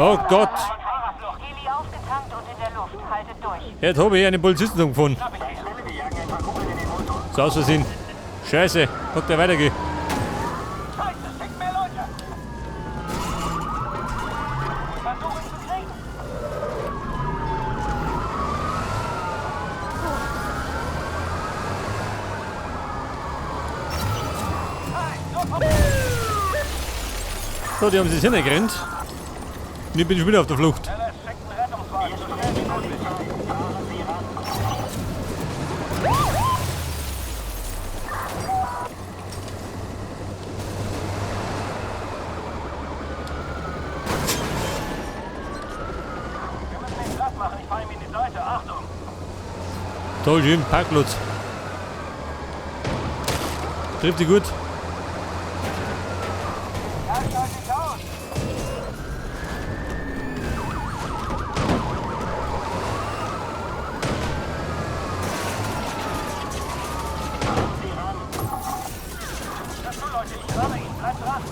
Oh Gott! Heli aufgetankt und in der Luft. Haltet durch. Jetzt habe ich einen Polizisten gefunden. So aus Versehen. Scheiße, hat der weitergehen. Scheiße, schickt mehr Leute. Versuch ihn zu kriegen. So, die haben sich hingerannt. Und ich bin schon wieder auf der Flucht. Ich fahre ihm in die Seite. Achtung. Toll, schön, Parkplatz. Trifft sie gut. Ja, schalt dich aus. Ja, Leute, ich ramme ihn. Bleib dran.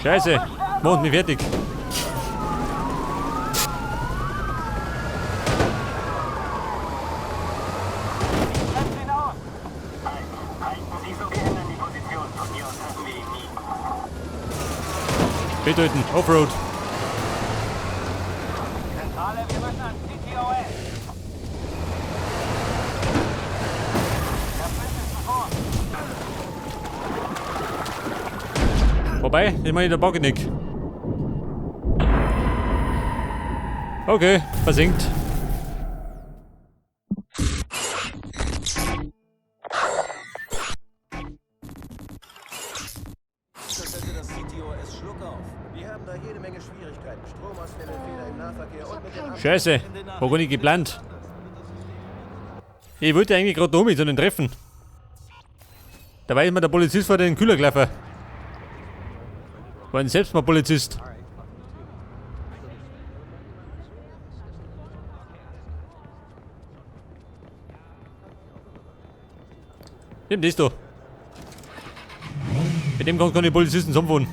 Scheiße, macht mich fertig. Bremst ihn aus. Halten Sie so, wir ändern die Position. Von hier aus treffen wir ihn nie. Bedeuten, Offroad. Zentrale, wir müssen ans CTOS. Das Bündnis vor. Vorbei, ich meine der Bockenick. Okay, versinkt. Das CTOS Schluck auf. Wir haben da jede Menge Schwierigkeiten. Stromausfälle, Fehler im Nahverkehr und mit den Scheiße, war gar nicht geplant. Ich wollte eigentlich gerade da mit so einen treffen. Dabei ist mir der Polizist vor den Kühler gelaufen. War ein Selbstmordpolizist. Nimm das da. Mit dem kann ich Polizisten zusammenfahren.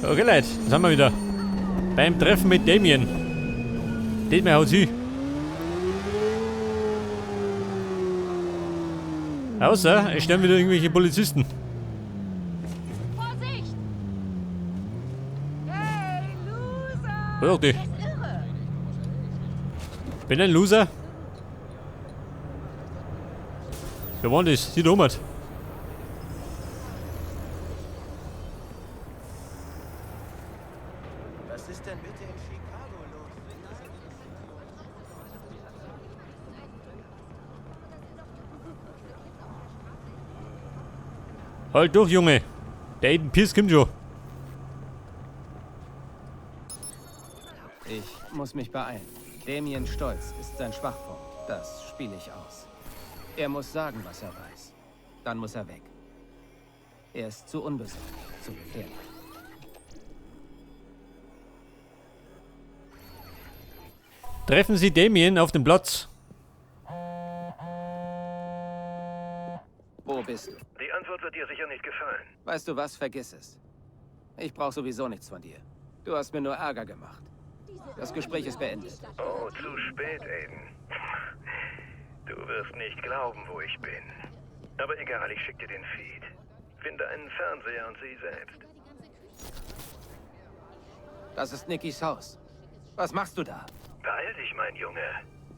Okay Leute, da sind wir wieder. Beim Treffen mit Damien. Diesmal haut sie. Außer, es stehen wieder irgendwelche Polizisten. Vorsicht! Hey, Loser! Was sagt die? Der ist irre! Bin ein Loser? Wer war das? Sie dummert. Was ist denn bitte in Chicago los? Halt durch, Junge. Der Aiden Pierce kommt schon. Ich muss mich beeilen. Damien Stolz ist sein Schwachpunkt. Das spiele ich aus. Er muss sagen, was er weiß. Dann muss er weg. Er ist zu unbesorgt, zu gefährlich. Treffen Sie Damien auf dem Platz. Wo bist du? Die Antwort wird dir sicher nicht gefallen. Weißt du was? Vergiss es. Ich brauche sowieso nichts von dir. Du hast mir nur Ärger gemacht. Das Gespräch ist beendet. Oh, zu spät, Aiden. Du wirst nicht glauben, wo ich bin. Aber egal, ich schick dir den Feed. Finde einen Fernseher und sieh selbst. Das ist Nickys Haus. Was machst du da? Beeil dich, mein Junge.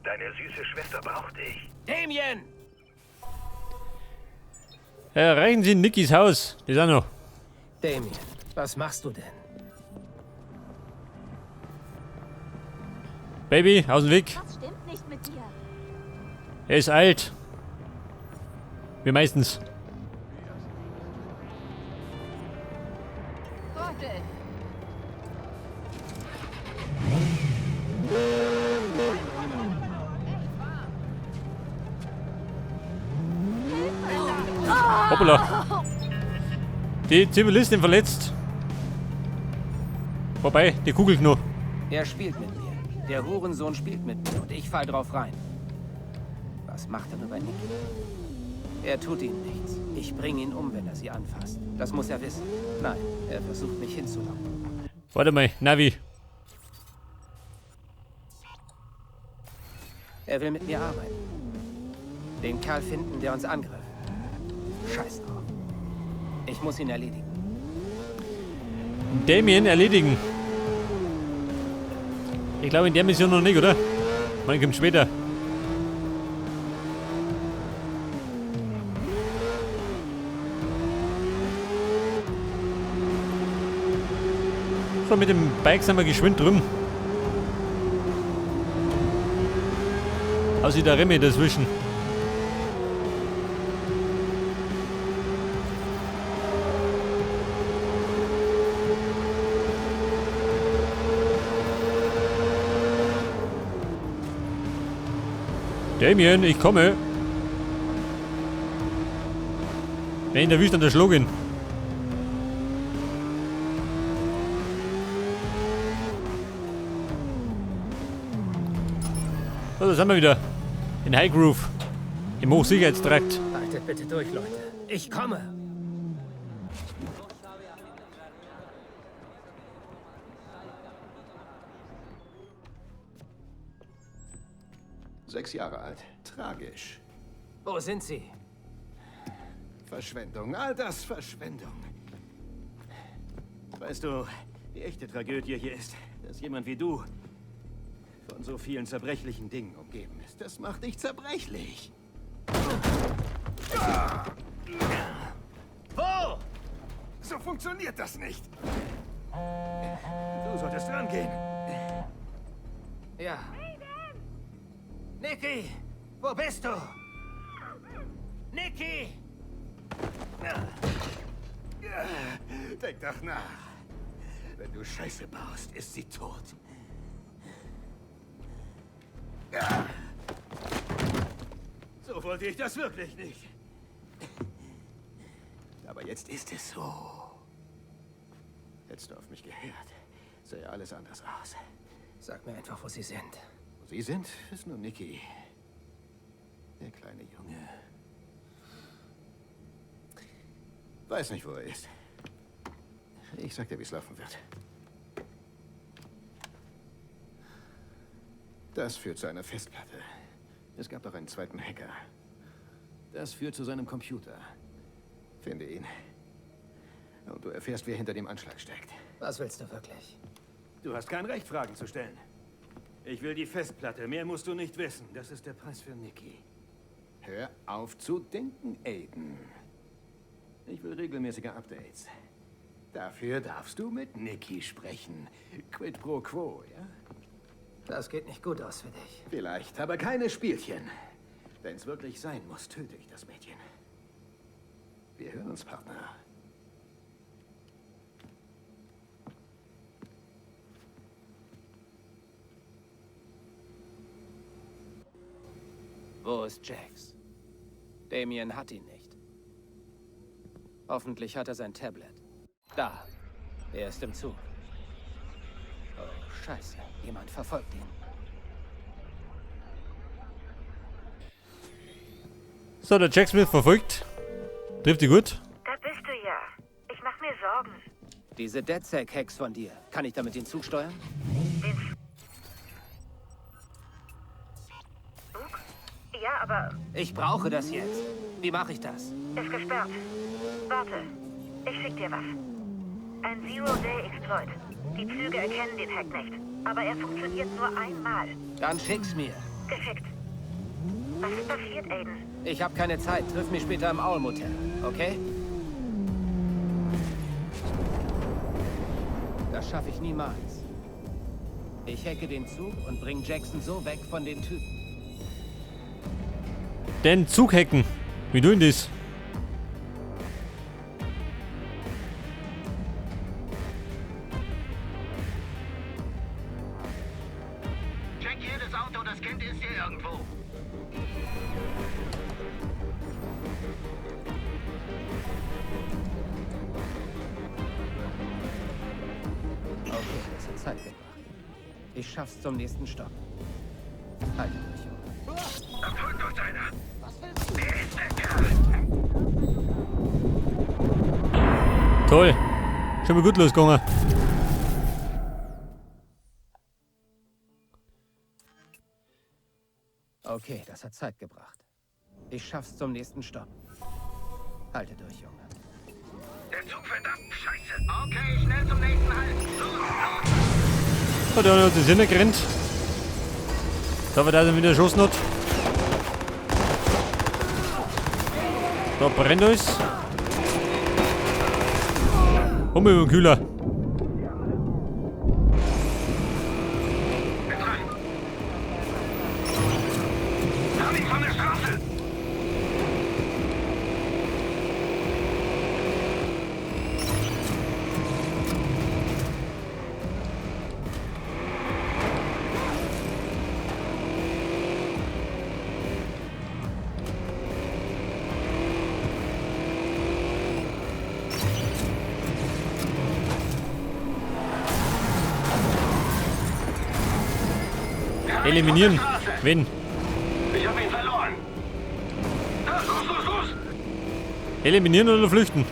Deine süße Schwester braucht dich. Damien! Erreichen Sie Nickys Haus. Das ist auch noch. Damien, was machst du denn? Baby, aus dem Weg. Was stimmt nicht mit dir? Er ist alt. Wie meistens. Trottel! Hoppala. Die Zivilistin verletzt. Vorbei, die kugelt nur. Er spielt mit mir. Der Hurensohn spielt mit mir und ich fall drauf rein. Was macht er nur bei Niki? Er tut ihm nichts. Ich bringe ihn um, wenn er sie anfasst. Das muss er wissen. Nein, er versucht mich hinzulocken. Warte mal, Navi. Er will mit mir arbeiten. Den Kerl finden, der uns angriff. Scheiß drauf. Ich muss ihn erledigen. Damien erledigen. Ich glaube in der Mission noch nicht, oder? Man kommt später. So, mit dem Bike sind wir geschwind drum. Außer der Remme dazwischen. Damien, ich komme. Wer in der Wüste an der Schlogen. So, da sind wir wieder. In High Groove. Im Hochsicherheitstrakt. Haltet bitte durch, Leute. Ich komme. Sechs Jahre alt. Tragisch. Wo sind sie? Verschwendung, Altersverschwendung. Weißt du, die echte Tragödie hier ist, dass jemand wie du von so vielen zerbrechlichen Dingen umgeben ist. Das macht dich zerbrechlich. Wo? So funktioniert das nicht. Du solltest rangehen. Ja. Niki! Wo bist du? Niki! Denk doch nach. Wenn du Scheiße baust, ist sie tot. So wollte ich das wirklich nicht. Aber jetzt ist es so. Hättest du auf mich gehört, sähe alles anders aus. Sag mir einfach, wo sie sind. Wo sie sind, ist nur Niki. Der kleine Junge. Weiß nicht, wo er ist. Ich sag dir, wie es laufen wird. Das führt zu einer Festplatte. Es gab auch einen zweiten Hacker. Das führt zu seinem Computer. Finde ihn. Und du erfährst, wer hinter dem Anschlag steckt. Was willst du wirklich? Du hast kein Recht, Fragen zu stellen. Ich will die Festplatte. Mehr musst du nicht wissen. Das ist der Preis für Niki. Hör auf zu denken, Aiden. Ich will regelmäßige Updates. Dafür darfst du mit Niki sprechen. Quid pro quo, ja? Das geht nicht gut aus für dich. Vielleicht, aber keine Spielchen. Wenn es wirklich sein muss, töte ich das Mädchen. Wir hören uns, Partner. Wo ist Jax? Damien hat ihn nicht. Hoffentlich hat er sein Tablet. Da. Er ist im Zug. Oh, Scheiße. Jemand verfolgt ihn. So, der Jack Smith verfolgt. Trifft die gut. Da bist du ja. Ich mach mir Sorgen. Diese DedSec-Hacks von dir. Kann ich damit den Zug steuern? Zug? Ja, aber Ich brauche das jetzt. Wie mache ich das? ist gesperrt. Warte. Ich schick dir was. Ein Zero-Day-Exploit. Die Züge erkennen den Hack nicht. Aber er funktioniert nur einmal. Dann schick's mir. Geschickt. Was ist passiert, Aiden? Ich habe keine Zeit. Triff mich später im Aul-Motel. Okay? Das schaffe ich niemals. Ich hacke den Zug und bringe Jackson so weg von den Typen. Den Zug hacken. Wie tun das? Check jedes Auto, das Kind ist hier irgendwo. Okay, das hat Zeit gebracht. Ich schaff's zum nächsten Stopp. Halte durch, Junge. Am Fundort einer. Wer ist der Kerl? Toll. Schon mal gut losgegangen. Okay, das hat Zeit gebracht. Ich schaff's zum nächsten Stopp. Halte durch, Junge. Der Zug verdammt scheiße. Okay, schnell zum nächsten Halt. Los. So, der hat uns Sinne gerannt. Da wird er wieder geschossen hat. Da brennt alles. Komm über den Kühler. Bin dran. Hab ihn von der Straße. Eliminieren. Wen? Ich hab ihn verloren. Los. Eliminieren oder flüchten?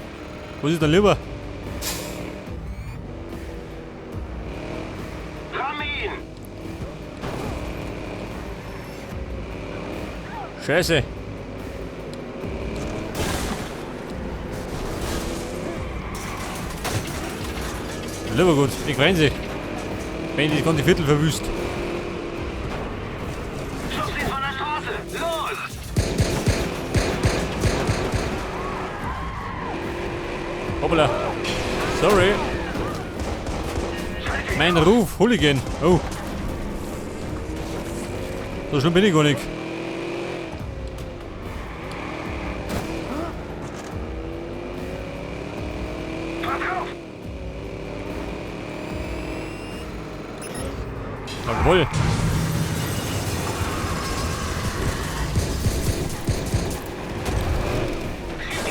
Was ist dann lieber? Ramm ihn. Scheiße. Lieber gut, ich brenne sie. Wenn ich das ganze Viertel verwüst. Schubs ihn von der Straße. Los. Hoppala. Sorry. Mein Ruf, Hooligan. Oh. So schlimm bin ich gar nicht. Pass auf. Jawohl.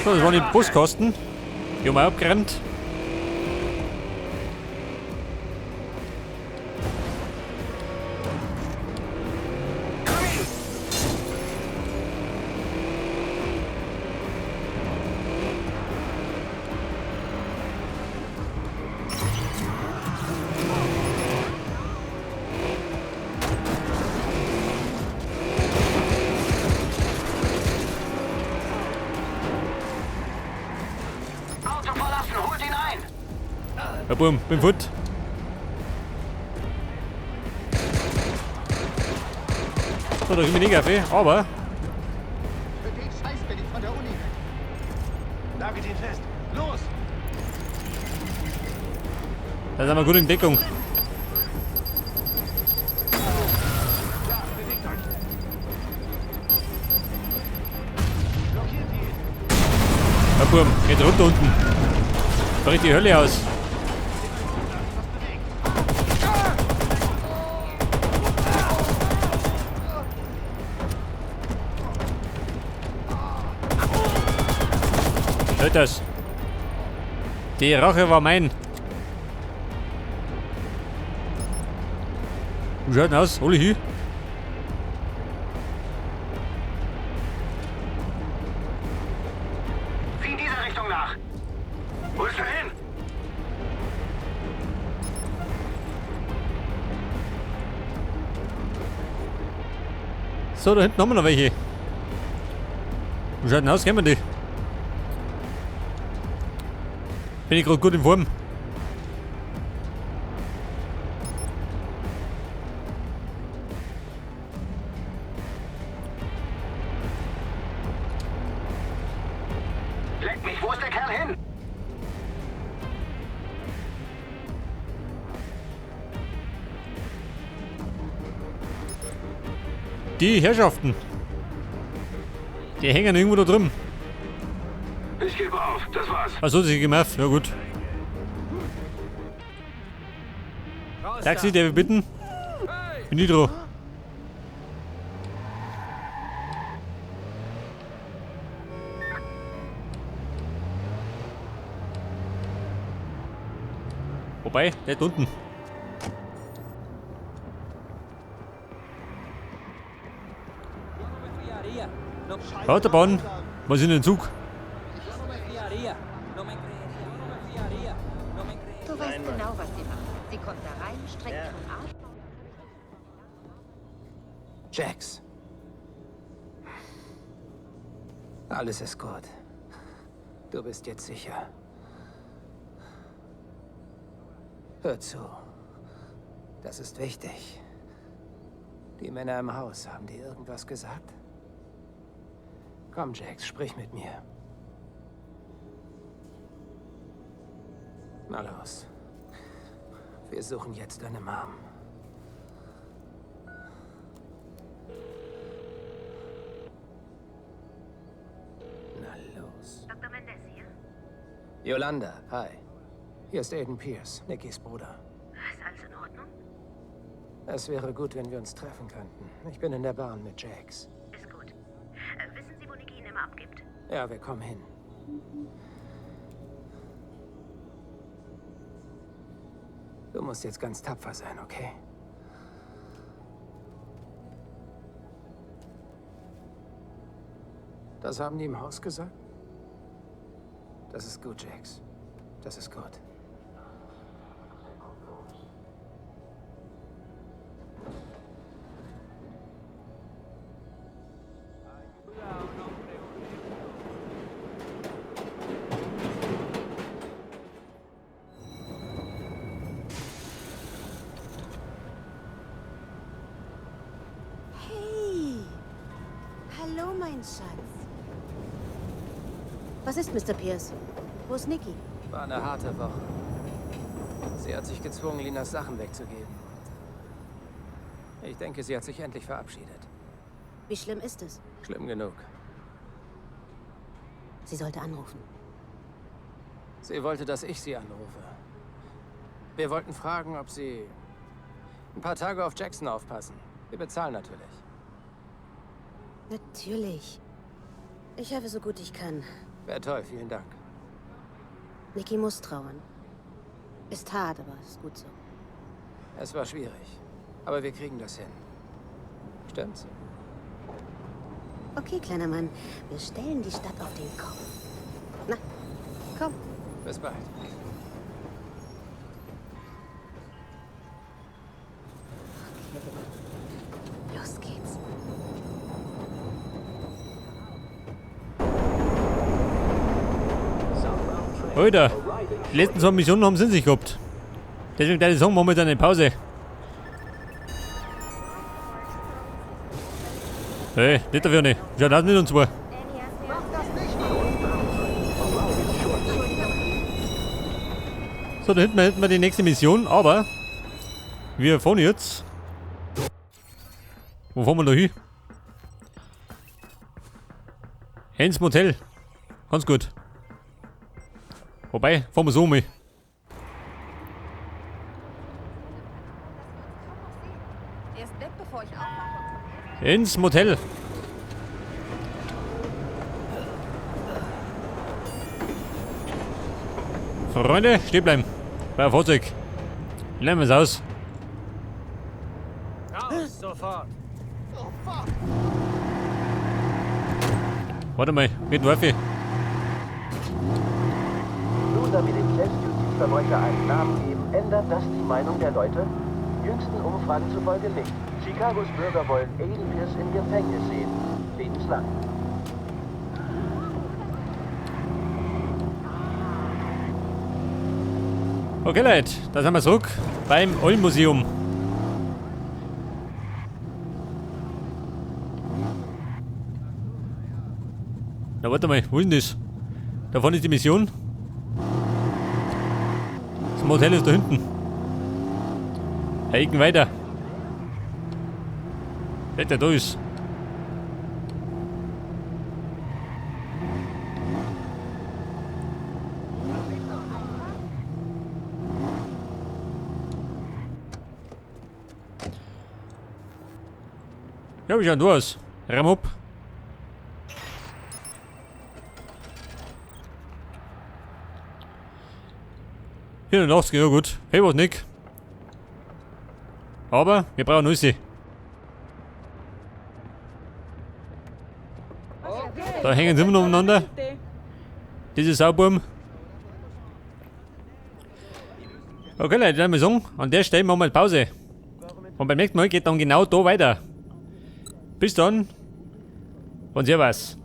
So, das waren die Buskosten. Die haben wir abgerannt. Auto verlassen. Holt ihn ein. Ja, boom, bin fort. So, da kriegen wir den Kaffee, aber Für den Scheiß bin ich von der Uni weg. Nagelt ihn fest. Los. da sind wir gut in Deckung. Ja, boom, geht runter unten. Bricht die Hölle aus. Hört das? Die Rache war mein. Wie schaut denn aus? Hol ich hin? Sieh in dieser Richtung nach. Wo ist er hin? So, da hinten haben wir noch welche. Wie schaut denn aus? Kennen wir die? Bin ich gerade gut in Form? Leck mich, wo ist der Kerl hin? Die Herrschaften. Die hängen irgendwo da drin. Ich gebe auf, das war's. Was hat sie gemacht? Ja gut. Taxi, der wir bitten. Bin ich dran. Wobei, der da unten. Autobahn. Was ist in den Zug? Du weißt genau, was sie macht. Sie kommt da rein, streckt ihren Arsch. Jax. Alles ist gut. Du bist jetzt sicher. Hör zu. Das ist wichtig. Die Männer im Haus, haben die irgendwas gesagt? Komm, Jax, sprich mit mir. Na los. Wir suchen jetzt deine Mom. Na los. Dr. Mendez hier. Yolanda, hi. Hier ist Aiden Pierce, Nickys Bruder. Ist alles in Ordnung? Es wäre gut, wenn wir uns treffen könnten. Ich bin in der Bahn mit Jax. Ist gut. Wissen Sie, wo Nicky ihn immer abgibt? Ja, wir kommen hin. Du musst jetzt ganz tapfer sein, okay? Das haben die im Haus gesagt? Das ist gut, Jax. Das ist gut. Hey! Hallo, mein Schatz. Was ist, Mr. Pierce? Wo ist Nicky? War eine harte Woche. Sie hat sich gezwungen, Linas Sachen wegzugeben. Ich denke, sie hat sich endlich verabschiedet. Wie schlimm ist es? Schlimm genug. Sie sollte anrufen. Sie wollte, dass ich sie anrufe. Wir wollten fragen, ob sie ein paar Tage auf Jackson aufpassen. Wir bezahlen natürlich. Natürlich. Ich helfe so gut ich kann. Wäre toll, vielen Dank. Nicky muss trauern. Ist hart, aber ist gut so. Es war schwierig, aber wir kriegen das hin. Stimmt's? Okay, kleiner Mann. Wir stellen die Stadt auf den Kopf. Na, komm. Bis bald. Los geht's. Alter, die letzten 2 Missionen haben sie in sich gehabt. Deswegen deine Song machen wir dann eine Pause. Hey, nicht dafür nicht. Schaut aus mit uns zwei. So, da hinten hätten wir die nächste Mission, aber wir fahren jetzt. Wo fahren wir da hin? Ins Motel. Ganz gut. Wobei, fahren wir so um. Er ist weg, bevor ich aufwache. Ins Motel. Freunde, stehen bleiben. Bei Fahrzeug. Nehmen wir es aus. Raus, sofort. Warte mal, geht Waffe. Nur damit dem Selbstjustizverbrecher einen Namen geben, ändert das die Meinung der Leute? Jüngsten Umfragen zufolge nicht. Chicagos Bürger wollen Aiden Pierce im Gefängnis sehen. Lebenslang. Okay Leute, da sind wir zurück beim Olm-Museum. Na warte mal, wo ist denn das? Da vorne ist die Mission. Das Motel ist da hinten. Eigen weiter. Alter, da ist. Ja, wie schaut du aus? Ramm ab. Hier 80, ja gut. Hey, was nicht. Aber wir brauchen Nüsse. Da hängen sie immer noch umeinander. Diese Saububen. Okay Leute, dann würde ich sagen, an der Stelle machen wir Pause. Und beim nächsten Mal geht dann genau da weiter. Bis dann. Und servus.